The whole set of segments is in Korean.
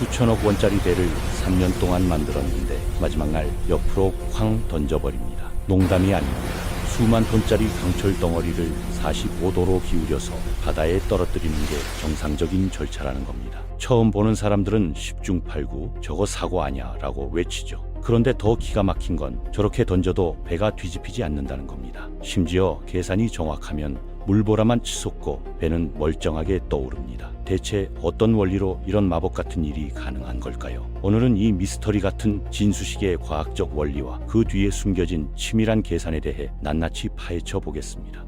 수천억 원짜리 배를 3년 동안 만들었는데 마지막 날 옆으로 쾅 던져버립니다. 농담이 아닙니다. 수만 톤짜리 강철 덩어리를 45도로 기울여서 바다에 떨어뜨리는 게 정상적인 절차라는 겁니다. 처음 보는 사람들은 10중8구 저거 사고 아냐 라고 외치죠. 그런데 더 기가 막힌 건 저렇게 던져도 배가 뒤집히지 않는다는 겁니다. 심지어 계산이 정확하면 물보라만 치솟고 배는 멀쩡하게 떠오릅니다. 대체 어떤 원리로 이런 마법 같은 일이 가능한 걸까요? 오늘은 이 미스터리 같은 진수식의 과학적 원리와 그 뒤에 숨겨진 치밀한 계산에 대해 낱낱이 파헤쳐 보겠습니다.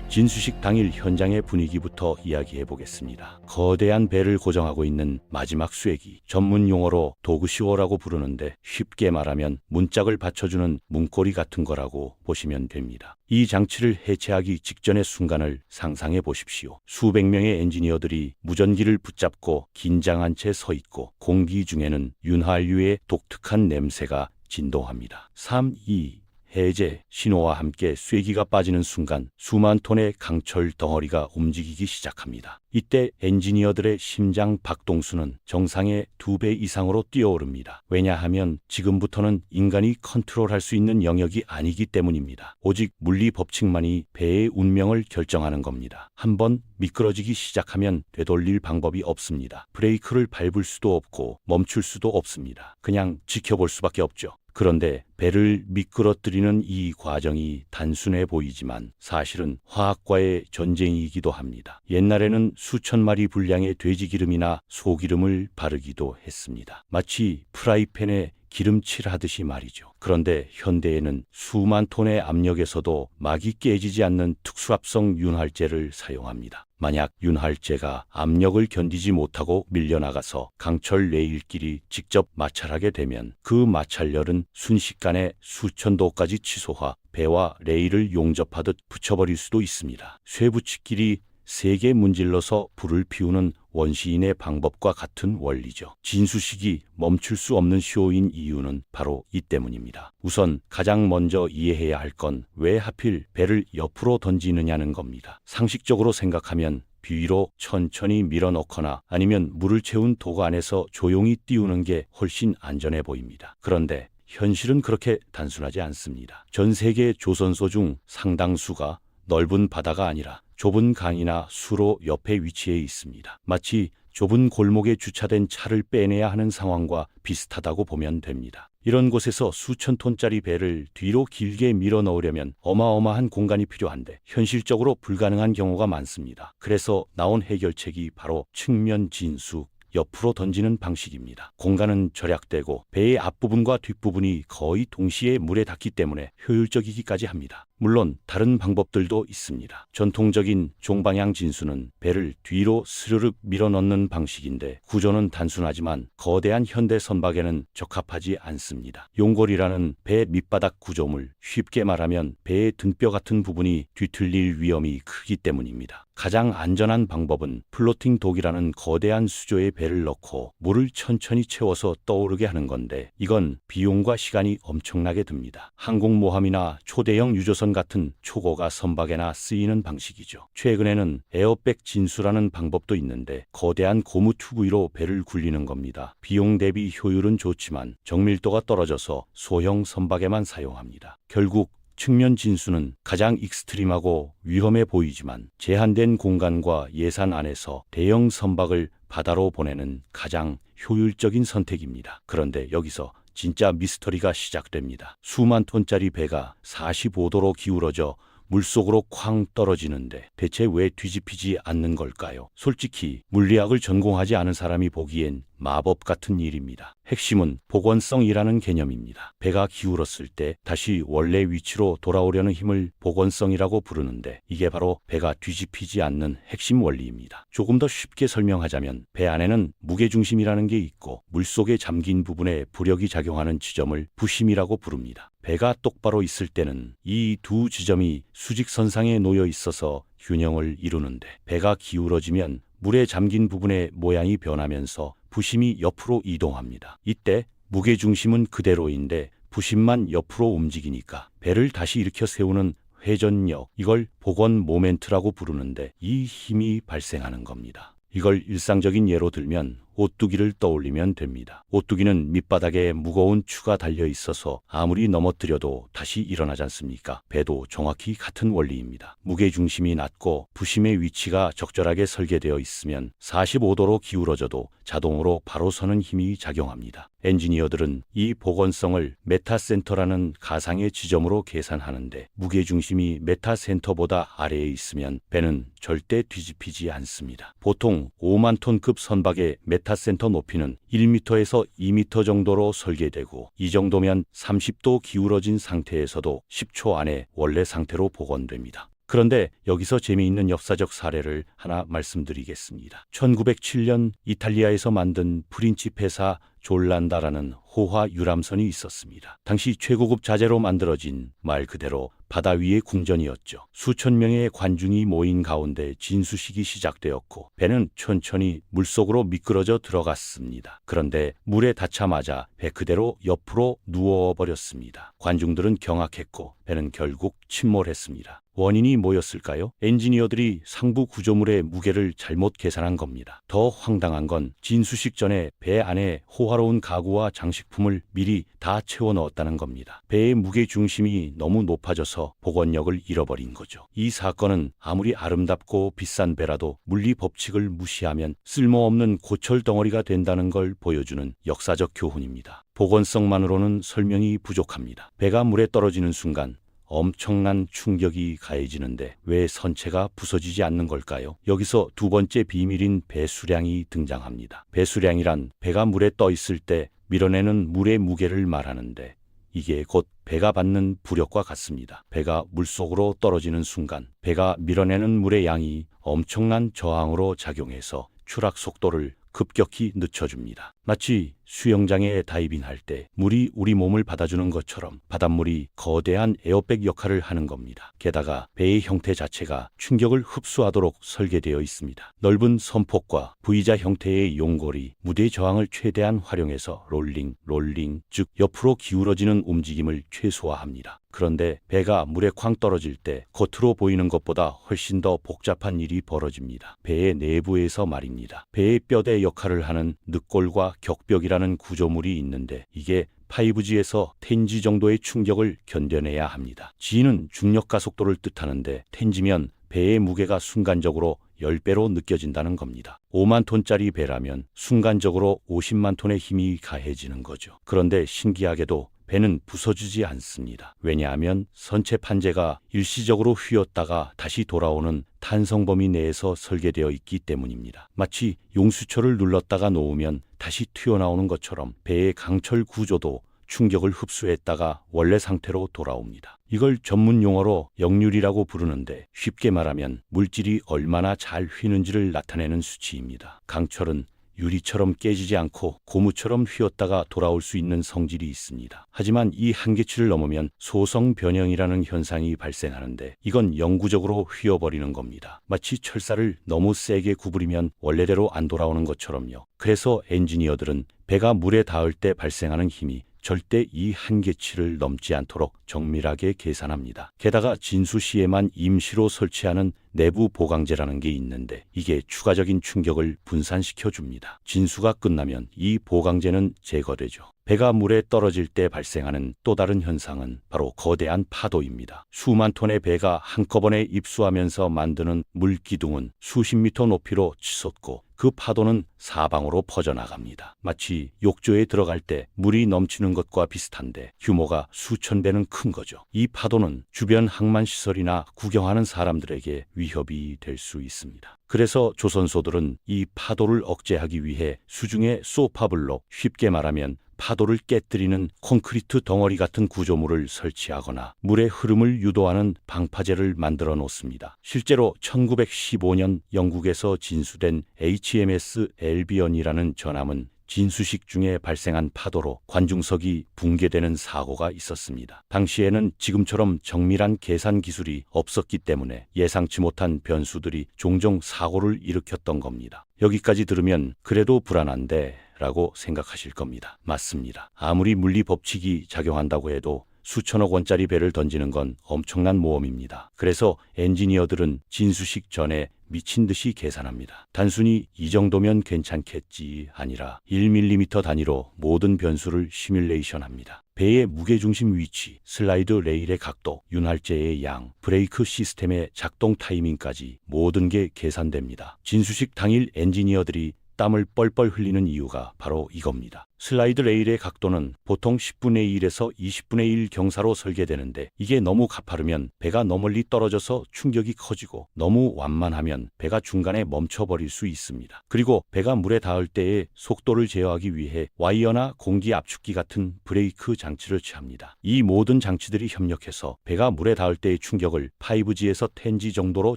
진수식 당일 현장의 분위기부터 이야기해 보겠습니다. 거대한 배를 고정하고 있는 마지막 쐐기, 전문 용어로 도그시워라고 부르는데 쉽게 말하면 문짝을 받쳐주는 문고리 같은 거라고 보시면 됩니다. 이 장치를 해체하기 직전의 순간을 상상해 보십시오. 수백 명의 엔지니어들이 무전기를 붙잡고 긴장한 채 서 있고 공기 중에는 윤활유의 독특한 냄새가 진동합니다. 3, 2, 해제 신호와 함께 쐐기가 빠지는 순간 수만 톤의 강철 덩어리가 움직이기 시작합니다. 이때 엔지니어들의 심장 박동수는 정상의 2배 이상으로 뛰어오릅니다. 왜냐하면 지금부터는 인간이 컨트롤할 수 있는 영역이 아니기 때문입니다. 오직 물리 법칙만이 배의 운명을 결정하는 겁니다. 한번 미끄러지기 시작하면 되돌릴 방법이 없습니다. 브레이크를 밟을 수도 없고 멈출 수도 없습니다. 그냥 지켜볼 수밖에 없죠. 그런데 배를 미끄러뜨리는 이 과정이 단순해 보이지만 사실은 화학과의 전쟁이기도 합니다. 옛날에는 수천 마리 분량의 돼지기름이나 소기름을 바르기도 했습니다. 마치 프라이팬에 기름칠하듯이 말이죠. 그런데 현대에는 수만 톤의 압력에서도 막이 깨지지 않는 특수합성 윤활제를 사용합니다. 만약 윤활제가 압력을 견디지 못하고 밀려나가서 강철 레일끼리 직접 마찰하게 되면 그 마찰열은 순식간에 수천 도까지 치솟아 배와 레일을 용접하듯 붙여버릴 수도 있습니다. 쇠붙이끼리 세게 문질러서 불을 피우는 원시인의 방법과 같은 원리죠. 진수식이 멈출 수 없는 쇼인 이유는 바로 이 때문입니다. 우선 가장 먼저 이해해야 할 건 왜 하필 배를 옆으로 던지느냐는 겁니다. 상식적으로 생각하면 비위로 천천히 밀어넣거나 아니면 물을 채운 도가 안에서 조용히 띄우는 게 훨씬 안전해 보입니다. 그런데 현실은 그렇게 단순하지 않습니다. 전 세계 조선소 중 상당수가 넓은 바다가 아니라 좁은 강이나 수로 옆에 위치해 있습니다. 마치 좁은 골목에 주차된 차를 빼내야 하는 상황과 비슷하다고 보면 됩니다. 이런 곳에서 수천 톤짜리 배를 뒤로 길게 밀어 넣으려면 어마어마한 공간이 필요한데 현실적으로 불가능한 경우가 많습니다. 그래서 나온 해결책이 바로 측면 진수, 옆으로 던지는 방식입니다. 공간은 절약되고 배의 앞부분과 뒷부분이 거의 동시에 물에 닿기 때문에 효율적이기까지 합니다. 물론 다른 방법들도 있습니다. 전통적인 종방향 진수는 배를 뒤로 스르륵 밀어넣는 방식인데 구조는 단순하지만 거대한 현대 선박에는 적합하지 않습니다. 용골이라는 배 밑바닥 구조물, 쉽게 말하면 배의 등뼈 같은 부분이 뒤틀릴 위험이 크기 때문입니다. 가장 안전한 방법은 플로팅 독이라는 거대한 수조에 배를 넣고 물을 천천히 채워서 떠오르게 하는 건데 이건 비용과 시간이 엄청나게 듭니다. 항공모함이나 초대형 유조선 같은 초고가 선박에나 쓰이는 방식이죠. 최근에는 에어백 진수라는 방법도 있는데 거대한 고무 튜브위로 배를 굴리는 겁니다. 비용 대비 효율은 좋지만 정밀도가 떨어져서 소형 선박에만 사용합니다. 결국 측면 진수는 가장 익스트림하고 위험해 보이지만 제한된 공간과 예산 안에서 대형 선박을 바다로 보내는 가장 효율적인 선택입니다. 그런데 여기서 진짜 미스터리가 시작됩니다. 수만 톤짜리 배가 45도로 기울어져 물속으로 쾅 떨어지는데 대체 왜 뒤집히지 않는 걸까요? 솔직히 물리학을 전공하지 않은 사람이 보기엔 마법 같은 일입니다. 핵심은 복원성이라는 개념입니다. 배가 기울었을 때 다시 원래 위치로 돌아오려는 힘을 복원성이라고 부르는데 이게 바로 배가 뒤집히지 않는 핵심 원리입니다. 조금 더 쉽게 설명하자면 배 안에는 무게중심이라는 게 있고 물속에 잠긴 부분에 부력이 작용하는 지점을 부심이라고 부릅니다. 배가 똑바로 있을 때는 이 두 지점이 수직선상에 놓여 있어서 균형을 이루는데 배가 기울어지면 물에 잠긴 부분의 모양이 변하면서 부심이 옆으로 이동합니다. 이때 무게중심은 그대로인데 부심만 옆으로 움직이니까 배를 다시 일으켜 세우는 회전력, 이걸 복원 모멘트라고 부르는데 이 힘이 발생하는 겁니다. 이걸 일상적인 예로 들면 오뚜기를 떠올리면 됩니다. 오뚜기는 밑바닥에 무거운 추가 달려 있어서 아무리 넘어뜨려도 다시 일어나지 않습니까? 배도 정확히 같은 원리입니다. 무게중심이 낮고 부심의 위치가 적절하게 설계되어 있으면 45도로 기울어져도 자동으로 바로 서는 힘이 작용합니다. 엔지니어들은 이 복원성을 메타센터라는 가상의 지점으로 계산하는데 무게중심이 메타센터보다 아래에 있으면 배는 절대 뒤집히지 않습니다. 보통 5만 톤급 선박의 메타센터 높이는 1m에서 2m 정도로 설계되고 이 정도면 30도 기울어진 상태에서도 10초 안에 원래 상태로 복원됩니다. 그런데 여기서 재미있는 역사적 사례를 하나 말씀드리겠습니다. 1907년 이탈리아에서 만든 프린치페사 졸란다라는 호화 유람선이 있었습니다. 당시 최고급 자재로 만들어진 말 그대로 바다 위의 궁전이었죠. 수천 명의 관중이 모인 가운데 진수식이 시작되었고 배는 천천히 물속으로 미끄러져 들어갔습니다. 그런데 물에 닿자마자 배 그대로 옆으로 누워버렸습니다. 관중들은 경악했고 배는 결국 침몰했습니다. 원인이 뭐였을까요? 엔지니어들이 상부 구조물의 무게를 잘못 계산한 겁니다. 더 황당한 건 진수식 전에 배 안에 호화로운 가구와 장식품을 미리 다 채워 넣었다는 겁니다. 배의 무게 중심이 너무 높아져서 복원력을 잃어버린 거죠. 이 사건은 아무리 아름답고 비싼 배라도 물리 법칙을 무시하면 쓸모없는 고철 덩어리가 된다는 걸 보여주는 역사적 교훈입니다. 복원성만으로는 설명이 부족합니다. 배가 물에 떨어지는 순간 엄청난 충격이 가해지는데 왜 선체가 부서지지 않는 걸까요? 여기서 두 번째 비밀인 배수량이 등장합니다. 배수량이란 배가 물에 떠 있을 때 밀어내는 물의 무게를 말하는데 이게 곧 배가 받는 부력과 같습니다. 배가 물속으로 떨어지는 순간 배가 밀어내는 물의 양이 엄청난 저항으로 작용해서 추락 속도를 급격히 늦춰줍니다. 마치 수영장에 다이빙할 때 물이 우리 몸을 받아주는 것처럼 바닷물이 거대한 에어백 역할을 하는 겁니다. 게다가 배의 형태 자체가 충격을 흡수하도록 설계되어 있습니다. 넓은 선폭과 V자 형태의 용골이 무대 저항을 최대한 활용해서 롤링, 즉 옆으로 기울어지는 움직임을 최소화합니다. 그런데 배가 물에 쾅 떨어질 때 겉으로 보이는 것보다 훨씬 더 복잡한 일이 벌어집니다. 배의 내부에서 말입니다. 배의 뼈대 역할을 하는 늑골과 격벽이라는 구조물이 있는데 이게 5G에서 10G 정도의 충격을 견뎌내야 합니다. G는 중력 가속도를 뜻하는데 10G면 배의 무게가 순간적으로 10배로 느껴진다는 겁니다. 5만 톤짜리 배라면 순간적으로 50만 톤의 힘이 가해지는 거죠. 그런데 신기하게도 배는 부서지지 않습니다. 왜냐하면 선체 판재가 일시적으로 휘었다가 다시 돌아오는 탄성범위 내에서 설계되어 있기 때문입니다. 마치 용수철을 눌렀다가 놓으면 다시 튀어나오는 것처럼 배의 강철 구조도 충격을 흡수했다가 원래 상태로 돌아옵니다. 이걸 전문 용어로 역률이라고 부르는데 쉽게 말하면 물질이 얼마나 잘 휘는지를 나타내는 수치입니다. 강철은 유리처럼 깨지지 않고 고무처럼 휘었다가 돌아올 수 있는 성질이 있습니다. 하지만 이 한계치를 넘으면 소성 변형이라는 현상이 발생하는데 이건 영구적으로 휘어버리는 겁니다. 마치 철사를 너무 세게 구부리면 원래대로 안 돌아오는 것처럼요. 그래서 엔지니어들은 배가 물에 닿을 때 발생하는 힘이 절대 이 한계치를 넘지 않도록 정밀하게 계산합니다. 게다가 진수시에만 임시로 설치하는 내부 보강재라는 게 있는데 이게 추가적인 충격을 분산시켜 줍니다. 진수가 끝나면 이 보강재는 제거되죠. 배가 물에 떨어질 때 발생하는 또 다른 현상은 바로 거대한 파도입니다. 수만 톤의 배가 한꺼번에 입수하면서 만드는 물기둥은 수십 미터 높이로 치솟고 그 파도는 사방으로 퍼져나갑니다. 마치 욕조에 들어갈 때 물이 넘치는 것과 비슷한데 규모가 수천 배는 큰 거죠. 이 파도는 주변 항만시설이나 구경하는 사람들에게 위협이 될 수 있습니다. 그래서 조선소들은 이 파도를 억제하기 위해 수중에 소파블록, 쉽게 말하면 파도를 깨뜨리는 콘크리트 덩어리 같은 구조물을 설치하거나 물의 흐름을 유도하는 방파제를 만들어 놓습니다. 실제로 1915년 영국에서 진수된 HMS 엘비언이라는 전함은 진수식 중에 발생한 파도로 관중석이 붕괴되는 사고가 있었습니다. 당시에는 지금처럼 정밀한 계산 기술이 없었기 때문에 예상치 못한 변수들이 종종 사고를 일으켰던 겁니다. 여기까지 들으면 그래도 불안한데 라고 생각하실 겁니다. 맞습니다. 아무리 물리 법칙이 작용한다고 해도 수천억 원짜리 배를 던지는 건 엄청난 모험입니다. 그래서 엔지니어들은 진수식 전에 미친 듯이 계산합니다. 단순히 이 정도면 괜찮겠지 아니라 1mm 단위로 모든 변수를 시뮬레이션합니다. 배의 무게중심 위치, 슬라이드 레일의 각도, 윤활제의 양, 브레이크 시스템의 작동 타이밍까지 모든 게 계산됩니다. 진수식 당일 엔지니어들이 땀을 뻘뻘 흘리는 이유가 바로 이겁니다. 슬라이드 레일의 각도는 보통 10분의 1에서 20분의 1 경사로 설계되는데 이게 너무 가파르면 배가 너무 멀리 떨어져서 충격이 커지고 너무 완만하면 배가 중간에 멈춰버릴 수 있습니다. 그리고 배가 물에 닿을 때의 속도를 제어하기 위해 와이어나 공기 압축기 같은 브레이크 장치를 취합니다. 이 모든 장치들이 협력해서 배가 물에 닿을 때의 충격을 5G에서 10G 정도로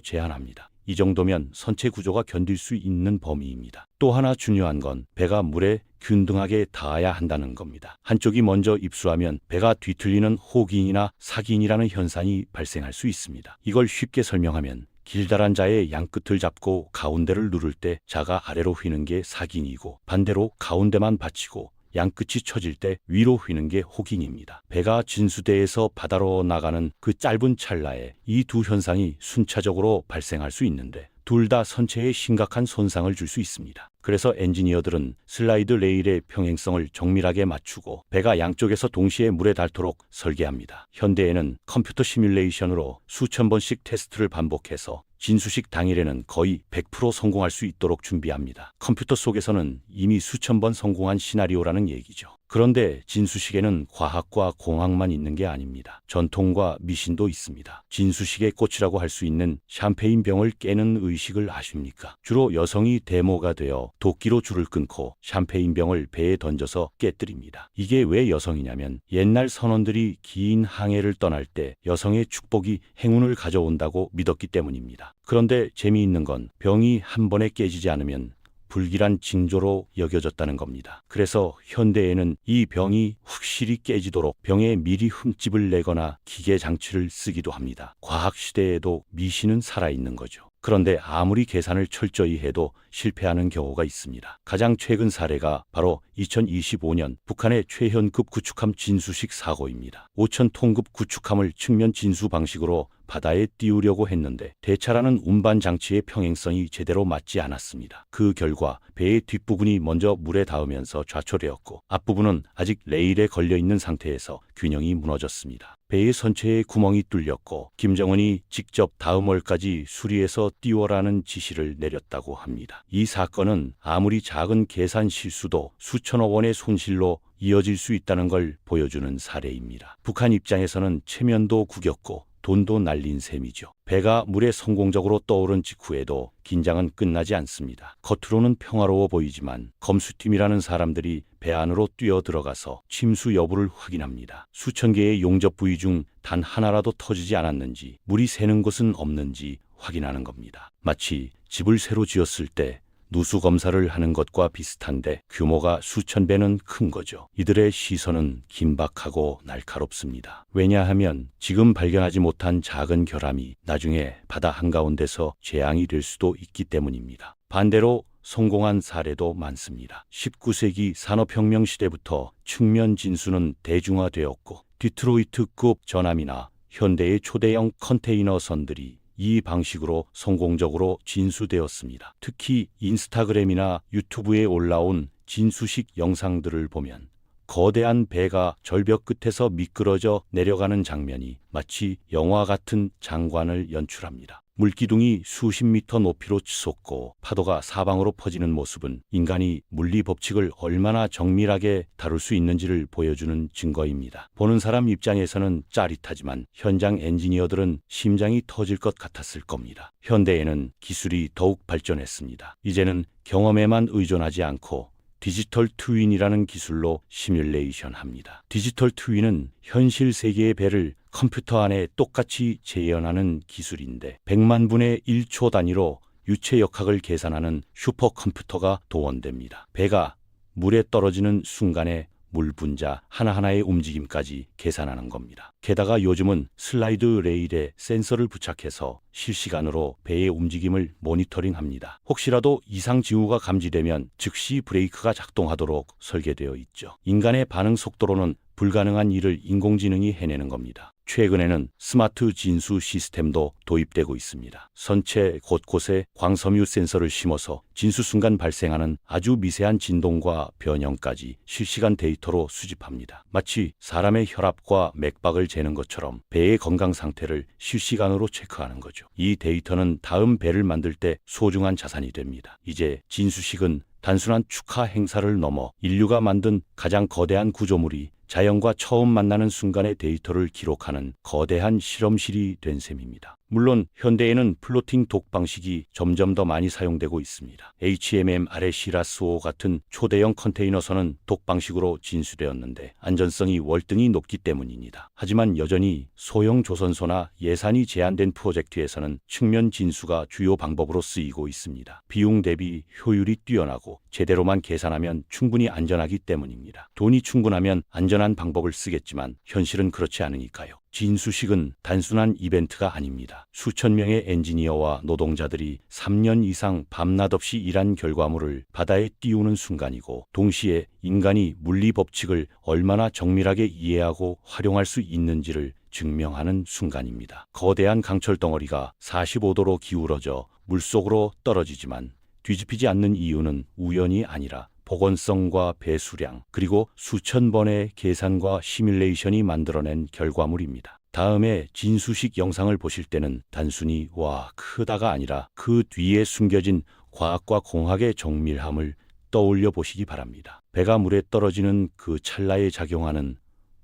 제한합니다. 이 정도면 선체 구조가 견딜 수 있는 범위입니다. 또 하나 중요한 건 배가 물에 균등하게 닿아야 한다는 겁니다. 한쪽이 먼저 입수하면 배가 뒤틀리는 호기인이나 사기인이라는 현상이 발생할 수 있습니다. 이걸 쉽게 설명하면 길다란 자의 양끝을 잡고 가운데를 누를 때 자가 아래로 휘는 게 사기인이고 반대로 가운데만 받치고 양끝이 처질 때 위로 휘는 게 호긴입니다. 배가 진수대에서 바다로 나가는 그 짧은 찰나에 이 두 현상이 순차적으로 발생할 수 있는데 둘 다 선체에 심각한 손상을 줄 수 있습니다. 그래서 엔지니어들은 슬라이드 레일의 평행성을 정밀하게 맞추고 배가 양쪽에서 동시에 물에 닳도록 설계합니다. 현대에는 컴퓨터 시뮬레이션으로 수천 번씩 테스트를 반복해서 진수식 당일에는 거의 100% 성공할 수 있도록 준비합니다. 컴퓨터 속에서는 이미 수천 번 성공한 시나리오라는 얘기죠. 그런데 진수식에는 과학과 공학만 있는 게 아닙니다. 전통과 미신도 있습니다. 진수식의 꽃이라고 할 수 있는 샴페인 병을 깨는 의식을 아십니까? 주로 여성이 데모가 되어 도끼로 줄을 끊고 샴페인 병을 배에 던져서 깨뜨립니다. 이게 왜 여성이냐면 옛날 선원들이 긴 항해를 떠날 때 여성의 축복이 행운을 가져온다고 믿었기 때문입니다. 그런데 재미있는 건 병이 한 번에 깨지지 않으면 불길한 징조로 여겨졌다는 겁니다. 그래서 현대에는 이 병이 확실히 깨지도록 병에 미리 흠집을 내거나 기계 장치를 쓰기도 합니다. 과학 시대에도 미신은 살아있는 거죠. 그런데 아무리 계산을 철저히 해도 실패하는 경우가 있습니다. 가장 최근 사례가 바로 2025년 북한의 최현급 구축함 진수식 사고입니다. 5,000톤급 구축함을 측면 진수 방식으로 바다에 띄우려고 했는데 대차라는 운반 장치의 평행성이 제대로 맞지 않았습니다. 그 결과 배의 뒷부분이 먼저 물에 닿으면서 좌초되었고 앞부분은 아직 레일에 걸려있는 상태에서 균형이 무너졌습니다. 배의 선체에 구멍이 뚫렸고 김정은이 직접 다음 월까지 수리해서 띄워라는 지시를 내렸다고 합니다. 이 사건은 아무리 작은 계산 실수도 수천억 원의 손실로 이어질 수 있다는 걸 보여주는 사례입니다. 북한 입장에서는 체면도 구겼고 돈도 날린 셈이죠. 배가 물에 성공적으로 떠오른 직후에도 긴장은 끝나지 않습니다. 겉으로는 평화로워 보이지만 검수팀이라는 사람들이 배 안으로 뛰어 들어가서 침수 여부를 확인합니다. 수천 개의 용접 부위 중 단 하나라도 터지지 않았는지, 물이 새는 곳은 없는지 확인하는 겁니다. 마치 집을 새로 지었을 때 누수 검사를 하는 것과 비슷한데 규모가 수천 배는 큰 거죠. 이들의 시선은 긴박하고 날카롭습니다. 왜냐하면 지금 발견하지 못한 작은 결함이 나중에 바다 한가운데서 재앙이 될 수도 있기 때문입니다. 반대로 성공한 사례도 많습니다. 19세기 산업혁명 시대부터 측면 진수는 대중화되었고 디트로이트급 전함이나 현대의 초대형 컨테이너선들이 이 방식으로 성공적으로 진수되었습니다. 특히 인스타그램이나 유튜브에 올라온 진수식 영상들을 보면 거대한 배가 절벽 끝에서 미끄러져 내려가는 장면이 마치 영화 같은 장관을 연출합니다. 물기둥이 수십 미터 높이로 치솟고 파도가 사방으로 퍼지는 모습은 인간이 물리 법칙을 얼마나 정밀하게 다룰 수 있는지를 보여주는 증거입니다. 보는 사람 입장에서는 짜릿하지만 현장 엔지니어들은 심장이 터질 것 같았을 겁니다. 현대에는 기술이 더욱 발전했습니다. 이제는 경험에만 의존하지 않고 디지털 트윈이라는 기술로 시뮬레이션 합니다. 디지털 트윈은 현실 세계의 배를 컴퓨터 안에 똑같이 재현하는 기술인데 100만 분의 1초 단위로 유체 역학을 계산하는 슈퍼컴퓨터가 동원됩니다. 배가 물에 떨어지는 순간에 물 분자 하나하나의 움직임까지 계산하는 겁니다. 게다가 요즘은 슬라이드 레일에 센서를 부착해서 실시간으로 배의 움직임을 모니터링합니다. 혹시라도 이상 징후가 감지되면 즉시 브레이크가 작동하도록 설계되어 있죠. 인간의 반응 속도로는 불가능한 일을 인공지능이 해내는 겁니다. 최근에는 스마트 진수 시스템도 도입되고 있습니다. 선체 곳곳에 광섬유 센서를 심어서 진수 순간 발생하는 아주 미세한 진동과 변형까지 실시간 데이터로 수집합니다. 마치 사람의 혈압과 맥박을 재는 것처럼 배의 건강 상태를 실시간으로 체크하는 거죠. 이 데이터는 다음 배를 만들 때 소중한 자산이 됩니다. 이제 진수식은 단순한 축하 행사를 넘어 인류가 만든 가장 거대한 구조물이 자연과 처음 만나는 순간의 데이터를 기록하는 거대한 실험실이 된 셈입니다. 물론 현대에는 플로팅 독 방식이 점점 더 많이 사용되고 있습니다. HMM-RS-5 같은 초대형 컨테이너선은 독 방식으로 진수되었는데 안전성이 월등히 높기 때문입니다. 하지만 여전히 소형 조선소나 예산이 제한된 프로젝트에서는 측면 진수가 주요 방법으로 쓰이고 있습니다. 비용 대비 효율이 뛰어나고 제대로만 계산하면 충분히 안전하기 때문입니다. 돈이 충분하면 안전한 방법을 쓰겠지만 현실은 그렇지 않으니까요. 진수식은 단순한 이벤트가 아닙니다. 수천 명의 엔지니어와 노동자들이 3년 이상 밤낮 없이 일한 결과물을 바다에 띄우는 순간이고, 동시에 인간이 물리 법칙을 얼마나 정밀하게 이해하고 활용할 수 있는지를 증명하는 순간입니다. 거대한 강철 덩어리가 45도로 기울어져 물속으로 떨어지지만 뒤집히지 않는 이유는 우연이 아니라 복원성과 배수량, 그리고 수천 번의 계산과 시뮬레이션이 만들어낸 결과물입니다. 다음에 진수식 영상을 보실 때는 단순히 와, 크다가 아니라 그 뒤에 숨겨진 과학과 공학의 정밀함을 떠올려 보시기 바랍니다. 배가 물에 떨어지는 그 찰나에 작용하는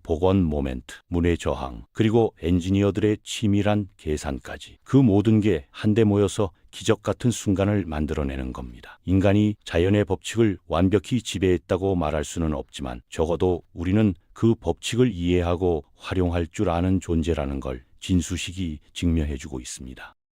복원 모멘트, 문의 저항, 그리고 엔지니어들의 치밀한 계산까지, 그 모든 게 한데 모여서 기적 같은 순간을 만들어내는 겁니다. 인간이 자연의 법칙을 완벽히 지배했다고 말할 수는 없지만 적어도 우리는 그 법칙을 이해하고 활용할 줄 아는 존재라는 걸 진수식이 증명해주고 있습니다.